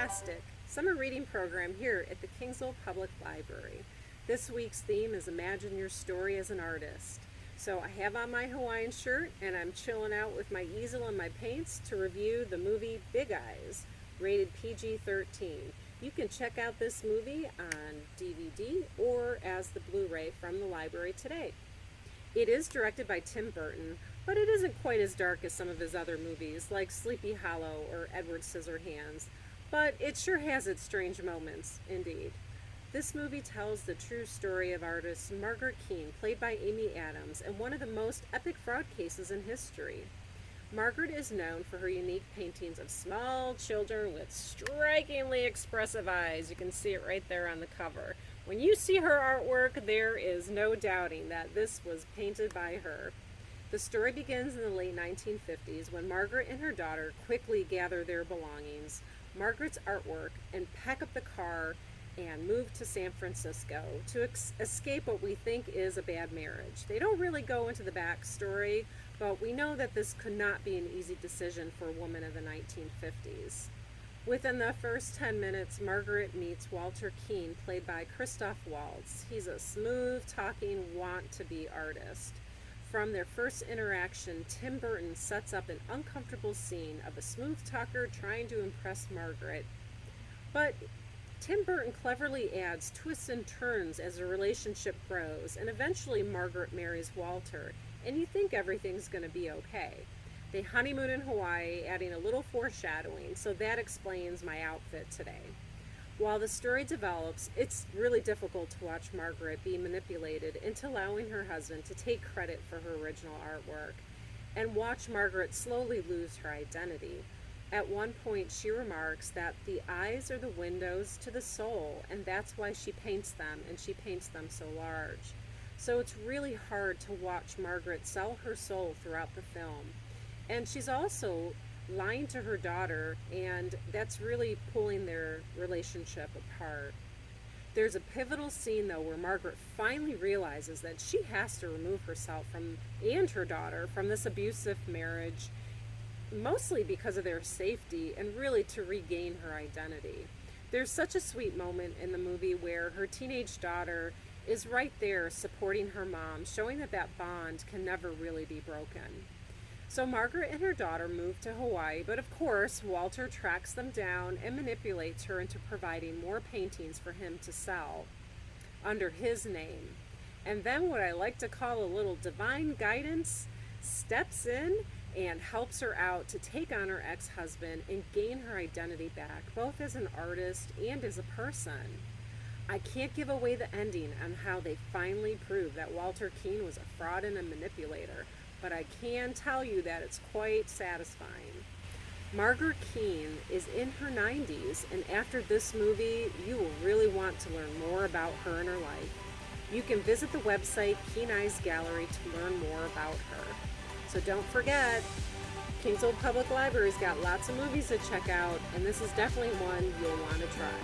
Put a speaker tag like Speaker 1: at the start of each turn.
Speaker 1: fantastic summer reading program here at the Kingsville Public Library. This week's theme is Imagine Your Story as an Artist. So I have on my Hawaiian shirt and I'm chilling out with my easel and my paints to review the movie Big Eyes, rated PG-13. You can check out this movie on DVD or as the Blu-ray from the library today. It is directed by Tim Burton, but it isn't quite as dark as some of his other movies like Sleepy Hollow or Edward Scissorhands, but it sure has its strange moments, indeed. This movie tells the true story of artist Margaret Keane, played by Amy Adams, in one of the most epic fraud cases in history. Margaret is known for her unique paintings of small children with strikingly expressive eyes. You can see it right there on the cover. When you see her artwork, there is no doubting that this was painted by her. The story begins in the late 1950s when Margaret and her daughter quickly gather their belongings, Margaret's artwork, and pack up the car and move to San Francisco to escape what we think is a bad marriage. They don't really go into the backstory, but we know that this could not be an easy decision for a woman of the 1950s. Within the first 10 minutes, Margaret meets Walter Keane, played by Christoph Waltz. He's a smooth-talking, want-to-be artist. From their first interaction, Tim Burton sets up an uncomfortable scene of a smooth talker trying to impress Margaret. But Tim Burton cleverly adds twists and turns as the relationship grows, and eventually Margaret marries Walter, and you think everything's going to be okay. They honeymoon in Hawaii, adding a little foreshadowing, so that explains my outfit today. While the story develops, it's really difficult to watch Margaret be manipulated into allowing her husband to take credit for her original artwork, and watch Margaret slowly lose her identity. At one point, she remarks that the eyes are the windows to the soul, and that's why she paints them, and she paints them so large. So it's really hard to watch Margaret sell her soul throughout the film. And she's also lying to her daughter, and that's really pulling their relationship apart. There's a pivotal scene, though, where Margaret finally realizes that she has to remove herself and her daughter from this abusive marriage, mostly because of their safety and really to regain her identity. There's such a sweet moment in the movie where her teenage daughter is right there supporting her mom, showing that that bond can never really be broken. So Margaret and her daughter move to Hawaii, but of course Walter tracks them down and manipulates her into providing more paintings for him to sell under his name. And then what I like to call a little divine guidance steps in and helps her out to take on her ex-husband and gain her identity back, both as an artist and as a person. I can't give away the ending on how they finally prove that Walter Keane was a fraud and a manipulator, but I can tell you that it's quite satisfying. Margaret Keane is in her 90s, and after this movie, you will really want to learn more about her and her life. You can visit the website Keen Eyes Gallery to learn more about her. So don't forget, Kingsville Public Library's got lots of movies to check out, and this is definitely one you'll want to try.